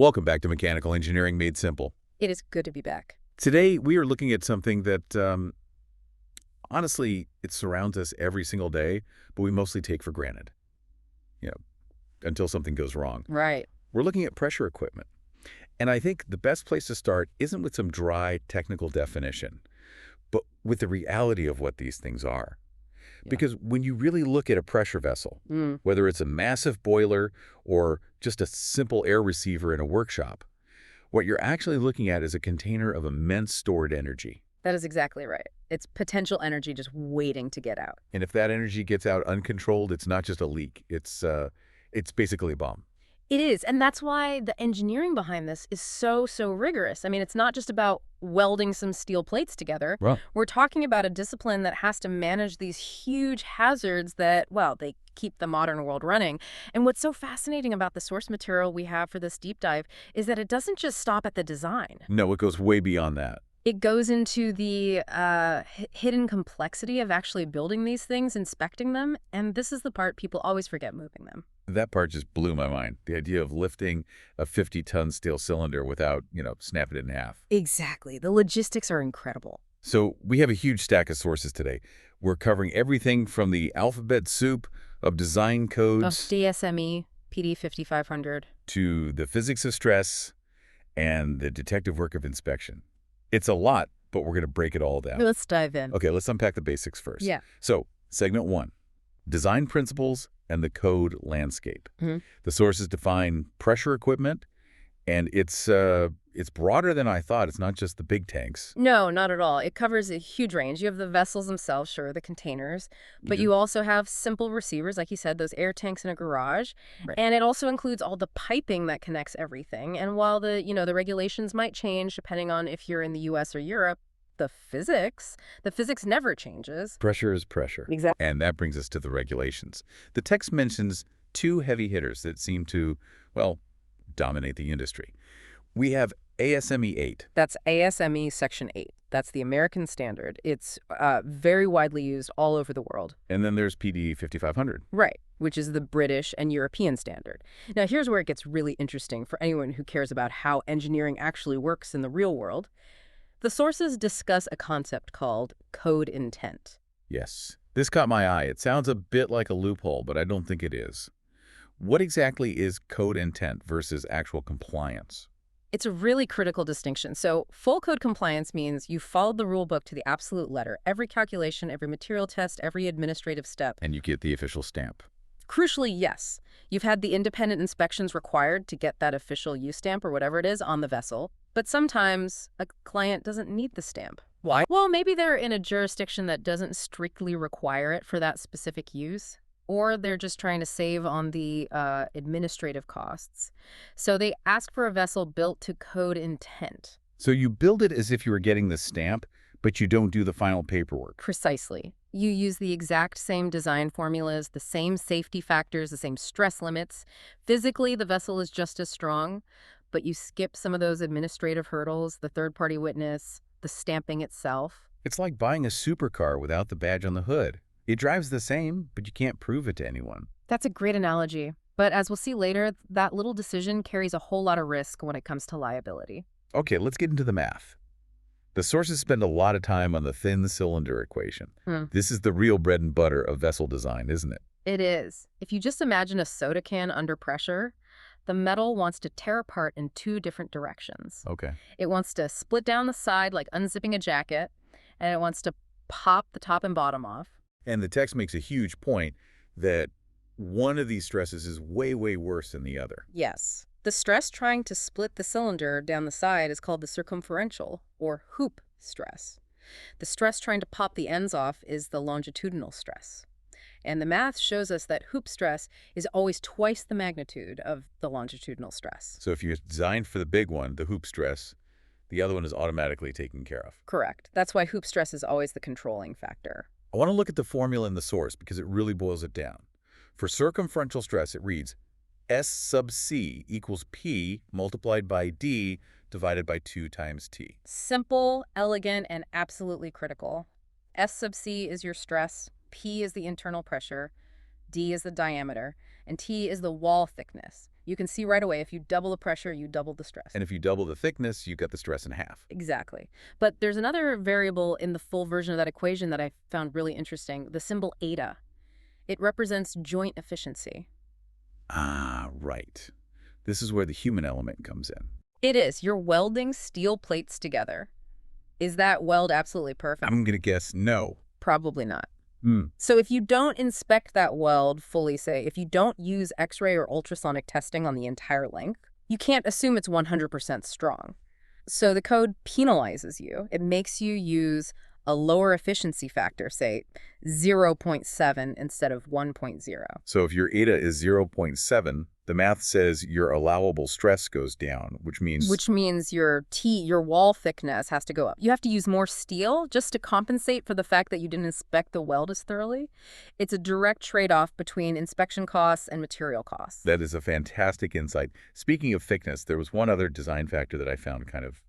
Welcome back to Mechanical Engineering Made Simple. It is good to be back. Today, we are looking at something that, honestly, it surrounds us every single day, but we mostly take for granted, you know, until something goes wrong. Right. We're looking at pressure equipment. And I think the best place to start isn't with some dry technical definition, but with the reality of what these things are. Yeah. Because when you really look at a pressure vessel, whether it's a massive boiler or just a simple air receiver in a workshop, what you're actually looking at is a container of immense stored energy. That is exactly right. It's potential energy just waiting to get out. And if that energy gets out uncontrolled, it's not just a leak. It's basically a bomb. It is, and that's why the engineering behind this is so rigorous. I mean, it's not just about welding some steel plates together. Well, We're talking about a discipline that has to manage these huge hazards that, well, they keep the modern world running. And what's so fascinating about the source material we have for this deep dive is that it doesn't just stop at the design. no, it goes way beyond that. It goes into the hidden complexity of actually building these things, inspecting them, and this is the part people always forget: moving them. That part just blew my mind. The idea of lifting a 50-ton steel cylinder without, snapping it in half. Exactly. The logistics are incredible. So we have a huge stack of sources today. We're covering everything from the alphabet soup of design codes DSME, PD 5500. to the physics of stress and the detective work of inspection. It's a lot, but we're going to break it all down. Let's dive in. Okay, let's unpack the basics first. Yeah. So, segment 1, design principles and the code landscape. Mhm. The sources define pressure equipment, and it's broader than I thought. It's not just the big tanks. No, not at all. It covers a huge range. You have the vessels themselves, sure, the containers, but you also have simple receivers, like you said, those air tanks in a garage. Right. And it also includes all the piping that connects everything. And while the regulations might change depending on if you're in the US or Europe, the physics never changes. Pressure is pressure. Exactly. And that brings us to the regulations. The text mentions 2 heavy hitters that seem to, well, dominate the industry. We have ASME 8. That's ASME Section 8. That's the American standard. It's very widely used all over the world. And then there's PD 5500. Right, which is the British and European standard. Now, here's where it gets really interesting for anyone who cares about how engineering actually works in the real world. The sources discuss a concept called code intent. Yes. This caught my eye. It sounds a bit like a loophole, but I don't think it is. What exactly is code intent versus actual compliance? It's a really critical distinction. So full code compliance means you followed the rule book to the absolute letter. Every calculation, every material test, every administrative step. And you get the official stamp. Crucially, yes. You've had the independent inspections required to get that official use stamp or whatever it is on the vessel. But sometimes a client doesn't need the stamp. Why? Well, maybe they're in a jurisdiction that doesn't strictly require it for that specific use, or they're just trying to save on the administrative costs. So they ask for a vessel built to code intent. So you build it as if you were getting the stamp, but you don't do the final paperwork. Precisely. You use the exact same design formulas, the same safety factors, the same stress limits. Physically, the vessel is just as strong, but you skip some of those administrative hurdles, the third-party witness, the stamping itself. It's like buying a supercar without the badge on the hood. It drives the same, but you can't prove it to anyone. That's a great analogy. But as we'll see later, that little decision carries a whole lot of risk when it comes to liability. Okay, let's get into the math. The sources spend a lot of time on the thin cylinder equation. This is the real bread and butter of vessel design, isn't it? It is. If you just imagine a soda can under pressure, the metal wants to tear apart in 2 different directions. Okay. It wants to split down the side like unzipping a jacket, and it wants to pop the top and bottom off. And the text makes a huge point that one of these stresses is way, way worse than the other. Yes. The stress trying to split the cylinder down the side is called the circumferential, or hoop stress. The stress trying to pop the ends off is the longitudinal stress. And the math shows us that hoop stress is always twice the magnitude of the longitudinal stress. So if you design for the big one, the hoop stress, the other one is automatically taken care of. Correct. That's why hoop stress is always the controlling factor. I want to look at the formula in the source because it really boils it down. For circumferential stress, it reads S sub C equals P multiplied by D divided by 2 times T. Simple, elegant, and absolutely critical. S sub C is your stress, P is the internal pressure, D is the diameter, and T is the wall thickness. You can see right away, if you double the pressure, you double the stress. And if you double the thickness, you get the stress in half. Exactly. But there's another variable in the full version of that equation that I found really interesting, the symbol eta. It represents joint efficiency. Ah, right. This is where the human element comes in. It is. You're welding steel plates together. Is that weld absolutely perfect? I'm going to guess no. Probably not. Hmm. So if you don't inspect that weld fully, say, if you don't use X-ray or ultrasonic testing on the entire length, you can't assume it's 100% strong. So the code penalizes you. It makes you use a lower efficiency factor, say 0.7 instead of 1.0. So if your eta is 0.7, the math says your allowable stress goes down, which means your wall thickness has to go up. You have to use more steel just to compensate for the fact that you didn't inspect the weld as thoroughly. It's a direct trade-off between inspection costs and material costs. That is a fantastic insight. Speaking of thickness, there was one other design factor that I found kind of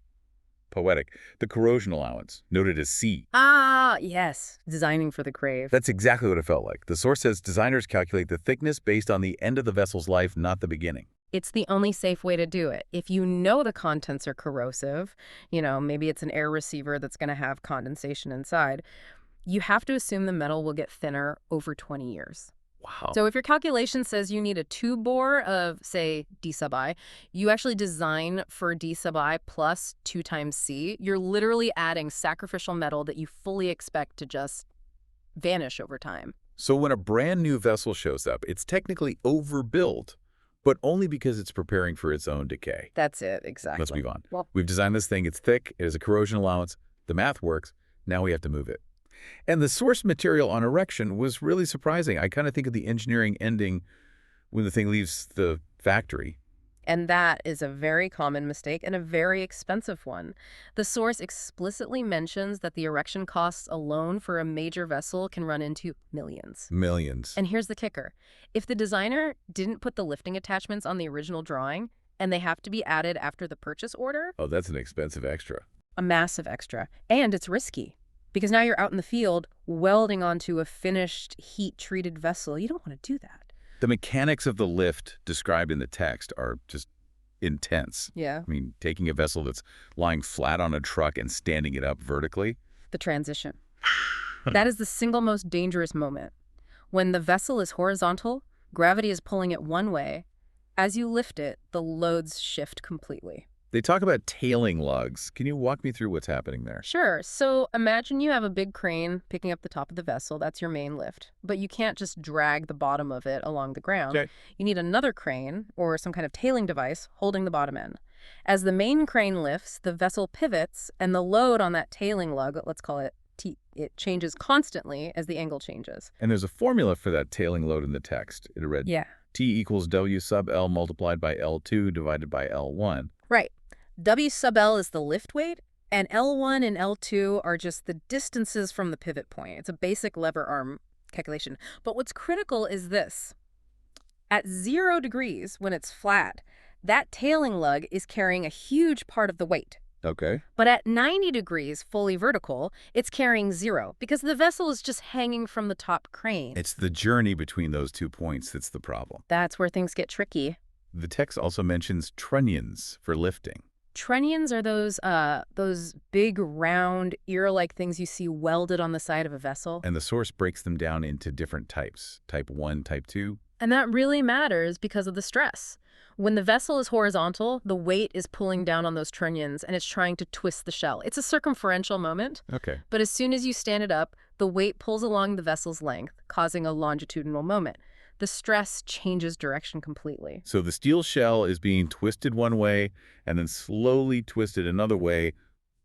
poetic. The corrosion allowance, noted as C. Ah, yes. Designing for the grave. That's exactly what it felt like. The source says designers calculate the thickness based on the end of the vessel's life, not the beginning. It's the only safe way to do it. If you know the contents are corrosive, maybe it's an air receiver that's going to have condensation inside, you have to assume the metal will get thinner over 20 years. Wow. So if your calculation says you need a tube bore of, say, D sub I, you actually design for D sub I plus 2 times C. You're literally adding sacrificial metal that you fully expect to just vanish over time. So when a brand new vessel shows up, it's technically overbuilt, but only because it's preparing for its own decay. That's it, exactly. Let's move on. Well, We've designed this thing. It's thick. It has a corrosion allowance. The math works. Now we have to move it. And the source material on erection was really surprising. I kind of think of the engineering ending when the thing leaves the factory. and that is a very common mistake and a very expensive one. The source explicitly mentions that the erection costs alone for a major vessel can run into millions. Millions. And here's the kicker. If the designer didn't put the lifting attachments on the original drawing, and they have to be added after the purchase order, Oh, that's an expensive extra. a massive extra. And it's risky, because now you're out in the field welding onto a finished heat-treated vessel. You don't want to do that. The mechanics of the lift described in the text are just intense. Yeah. I mean, taking a vessel that's lying flat on a truck and standing it up vertically. The transition. That is the single most dangerous moment. When the vessel is horizontal, gravity is pulling it one way. As you lift it, the loads shift completely. They talk about tailing lugs. Can you walk me through what's happening there? Sure. So imagine you have a big crane picking up the top of the vessel. That's your main lift. But you can't just drag the bottom of it along the ground. Okay. You need another crane or some kind of tailing device holding the bottom end. As the main crane lifts, the vessel pivots, and the load on that tailing lug, let's call it T, it changes constantly as the angle changes. And there's a formula for that tailing load in the text. It read Yeah. T equals W sub L multiplied by L2 divided by L1. Right. W sub L is the lift weight, and L1 and L2 are just the distances from the pivot point. It's a basic lever arm calculation. But what's critical is this. At 0 degrees, when it's flat, that tailing lug is carrying a huge part of the weight. Okay. But at 90 degrees, fully vertical, it's carrying 0 because the vessel is just hanging from the top crane. It's the journey between those 2 points that's the problem. That's where things get tricky. The text also mentions trunnions for lifting. Trunnions are those big, round, ear-like things you see welded on the side of a vessel. And the source breaks them down into different types. Type 1, type 2. And that really matters because of the stress. When the vessel is horizontal, the weight is pulling down on those trunnions and it's trying to twist the shell. It's a circumferential moment. Okay. But as soon as you stand it up, the weight pulls along the vessel's length, causing a longitudinal moment. The stress changes direction completely. So the steel shell is being twisted one way and then slowly twisted another way,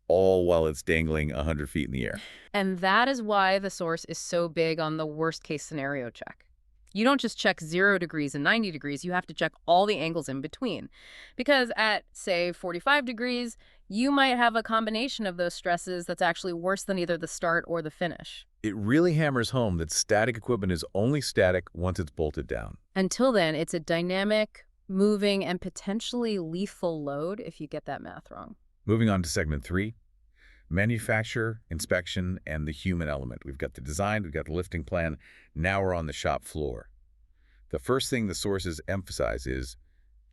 all while it's dangling 100 feet in the air. And that is why the source is so big on the worst-case scenario check. You don't just check 0 degrees and 90 degrees, you have to check all the angles in between. Because at, say, 45 degrees, you might have a combination of those stresses that's actually worse than either the start or the finish. It really hammers home that static equipment is only static once it's bolted down. Until then, it's a dynamic, moving, and potentially lethal load if you get that math wrong. Moving on to segment 3, manufacture, inspection, and the human element. We've got the design, we've got the lifting plan, now we're on the shop floor. The first thing the sources emphasize is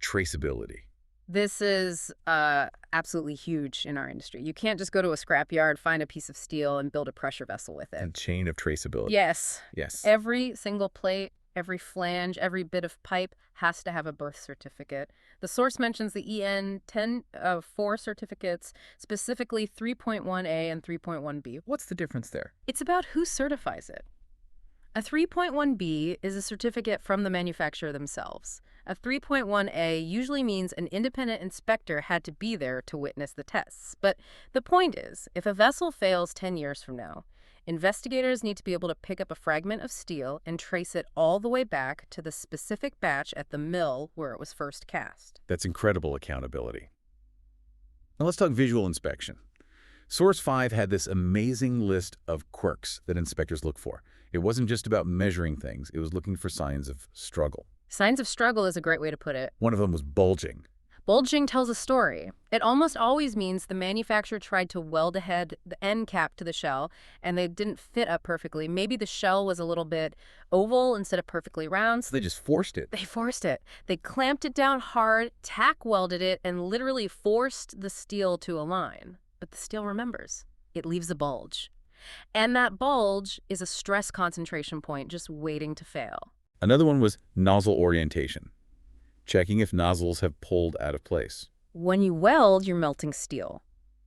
traceability. This is absolutely huge in our industry. You can't just go to a scrapyard, find a piece of steel, and build a pressure vessel with it. And chain of traceability. Yes. Yes. Every single plate, every flange, every bit of pipe has to have a birth certificate. The source mentions the EN 10-4 certificates, specifically 3.1A and 3.1B. What's the difference there? It's about who certifies it. A 3.1B is a certificate from the manufacturer themselves. A 3.1A usually means an independent inspector had to be there to witness the tests. But the point is, if a vessel fails 10 years from now, investigators need to be able to pick up a fragment of steel and trace it all the way back to the specific batch at the mill where it was first cast. That's incredible accountability. Now let's talk visual inspection. Source 5 had this amazing list of quirks that inspectors look for. It wasn't just about measuring things, it was looking for signs of struggle. Signs of struggle is a great way to put it. One of them was bulging. Bulging tells a story. It almost always means the manufacturer tried to weld ahead the end cap to the shell, and they didn't fit up perfectly. Maybe the shell was a little bit oval instead of perfectly round. So they just forced it. They forced it. They clamped it down hard, tack welded it, and literally forced the steel to align. But the steel remembers. It leaves a bulge. And that bulge is a stress concentration point just waiting to fail. Another one was nozzle orientation, checking if nozzles have pulled out of place. When you weld, you're melting steel.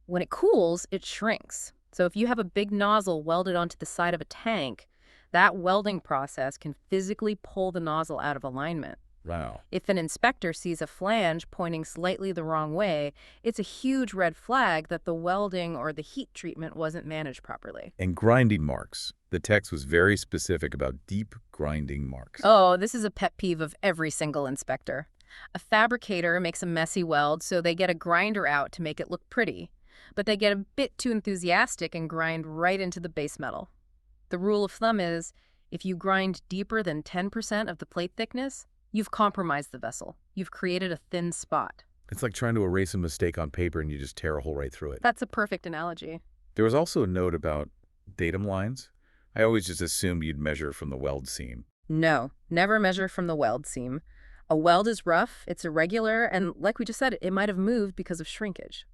When it cools, it shrinks. So if you have a big nozzle welded onto the side of a tank, that welding process can physically pull the nozzle out of alignment. Wow. If an inspector sees a flange pointing slightly the wrong way, it's a huge red flag that the welding or the heat treatment wasn't managed properly. And grinding marks. The text was very specific about deep grinding marks. Oh, this is a pet peeve of every single inspector. A fabricator makes a messy weld, so they get a grinder out to make it look pretty. But they get a bit too enthusiastic and grind right into the base metal. The rule of thumb is, if you grind deeper than 10% of the plate thickness, you've compromised the vessel. You've created a thin spot. It's like trying to erase a mistake on paper and you just tear a hole right through it. That's a perfect analogy. There was also a note about datum lines. I always just assumed you'd measure from the weld seam. No, never measure from the weld seam. A weld is rough, it's irregular, and like we just said, it might have moved because of shrinkage.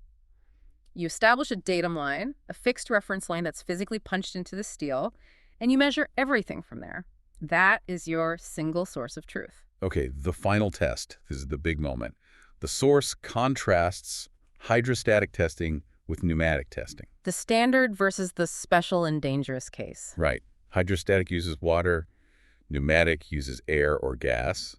You establish a datum line, a fixed reference line that's physically punched into the steel, and you measure everything from there. That is your single source of truth. Okay, the final test. This is the big moment. The source contrasts hydrostatic testing with pneumatic testing. The standard versus the special and dangerous case. Right. Hydrostatic uses water, pneumatic uses air or gas,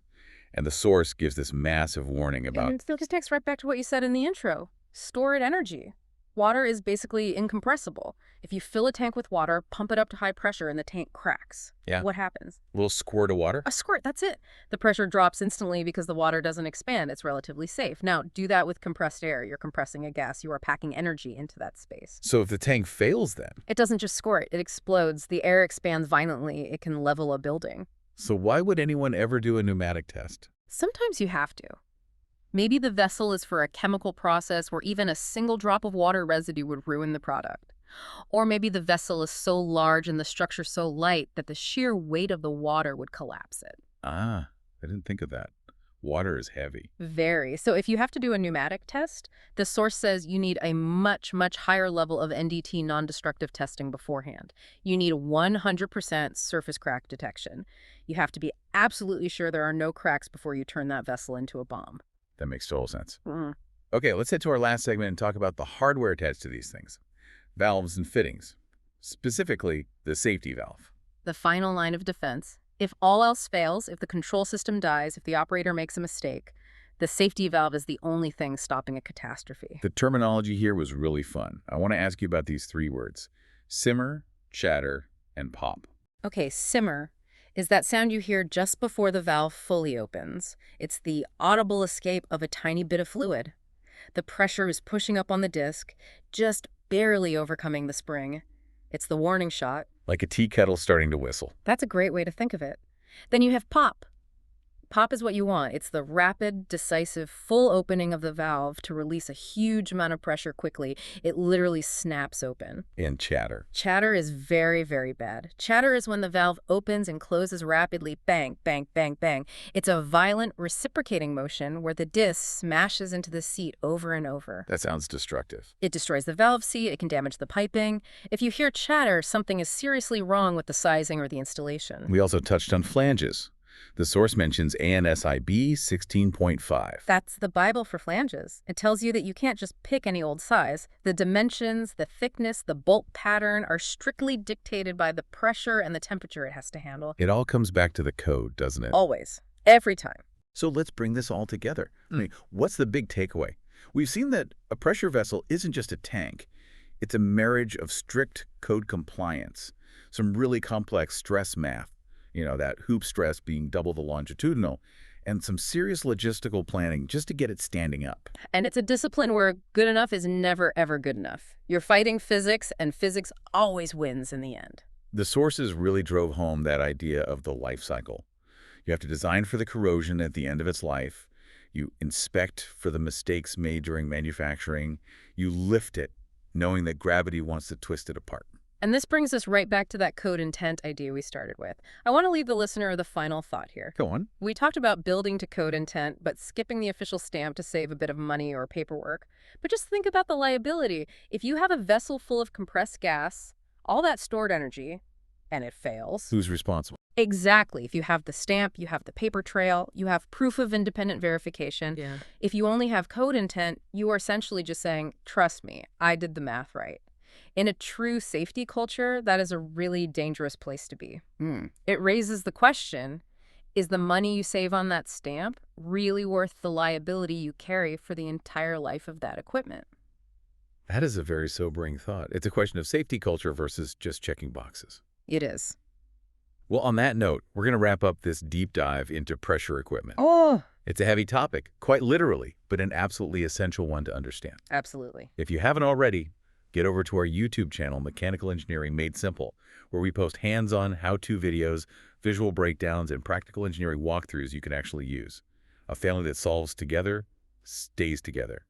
and the source gives this massive warning about... And it just takes right back to what you said in the intro. Stored energy. Water is basically incompressible. If you fill a tank with water, pump it up to high pressure, and the tank cracks. Yeah. What happens? A little squirt of water? A squirt, that's it. The pressure drops instantly because the water doesn't expand. It's relatively safe. Now, do that with compressed air. You're compressing a gas. You are packing energy into that space. So if the tank fails then? It doesn't just squirt. It explodes. The air expands violently. It can level a building. So why would anyone ever do a pneumatic test? Sometimes you have to. Maybe the vessel is for a chemical process where even a single drop of water residue would ruin the product. Or maybe the vessel is so large and the structure so light that the sheer weight of the water would collapse it. Ah, I didn't think of that. Water is heavy. Very. So if you have to do a pneumatic test, the source says you need a much, much higher level of NDT non-destructive testing beforehand. You need 100% surface crack detection. You have to be absolutely sure there are no cracks before you turn that vessel into a bomb. That makes total sense. Mm. Okay, let's head to our last segment and talk about the hardware attached to these things. Valves and fittings. Specifically, the safety valve. The final line of defense. If all else fails, if the control system dies, if the operator makes a mistake, the safety valve is the only thing stopping a catastrophe. The terminology here was really fun. I want to ask you about these three words: simmer, chatter, and pop. Okay, simmer is that sound you hear just before the valve fully opens. It's the audible escape of a tiny bit of fluid. The pressure is pushing up on the disc, just barely overcoming the spring. It's the warning shot. Like a tea kettle starting to whistle. That's a great way to think of it. Then you have pop. Pop is what you want. It's the rapid, decisive, full opening of the valve to release a huge amount of pressure quickly. It literally snaps open. And chatter. Chatter is very, very bad. Chatter is when the valve opens and closes rapidly, bang, bang, bang, bang. It's a violent, reciprocating motion where the disc smashes into the seat over and over. That sounds destructive. It destroys the valve seat, it can damage the piping. If you hear chatter, something is seriously wrong with the sizing or the installation. We also touched on flanges. The source mentions ANSIB 16.5. That's the Bible for flanges. It tells you that you can't just pick any old size. The dimensions, the thickness, the bolt pattern are strictly dictated by the pressure and the temperature it has to handle. It all comes back to the code, doesn't it? Always. Every time. So let's bring this all together. I mean, what's the big takeaway? We've seen that a pressure vessel isn't just a tank. It's a marriage of strict code compliance, some really complex stress math, that hoop stress being double the longitudinal, and some serious logistical planning just to get it standing up. And it's a discipline where good enough is never, ever good enough. You're fighting physics, and physics always wins in the end. The sources really drove home that idea of the life cycle. You have to design for the corrosion at the end of its life. You inspect for the mistakes made during manufacturing. You lift it, knowing that gravity wants to twist it apart. And this brings us right back to that code intent idea we started with. I want to leave the listener with a final thought here. Go on. We talked about building to code intent, but skipping the official stamp to save a bit of money or paperwork. But just think about the liability. If you have a vessel full of compressed gas, all that stored energy, and it fails. Who's responsible? Exactly. If you have the stamp, you have the paper trail, you have proof of independent verification. Yeah. If you only have code intent, you are essentially just saying, trust me, I did the math right. In a true safety culture, that is a really dangerous place to be. It raises the question, is the money you save on that stamp really worth the liability you carry for the entire life of that equipment? That is a very sobering thought. It's a question of safety culture versus just checking boxes. It is. Well, on that note, we're going to wrap up this deep dive into pressure equipment. Oh, It's a heavy topic, quite literally, but an absolutely essential one to understand. absolutely. If you haven't already, get over to our YouTube channel, Mechanical Engineering Made Simple, where we post hands-on how-to videos, visual breakdowns, and practical engineering walkthroughs you can actually use. A family that solves together stays together.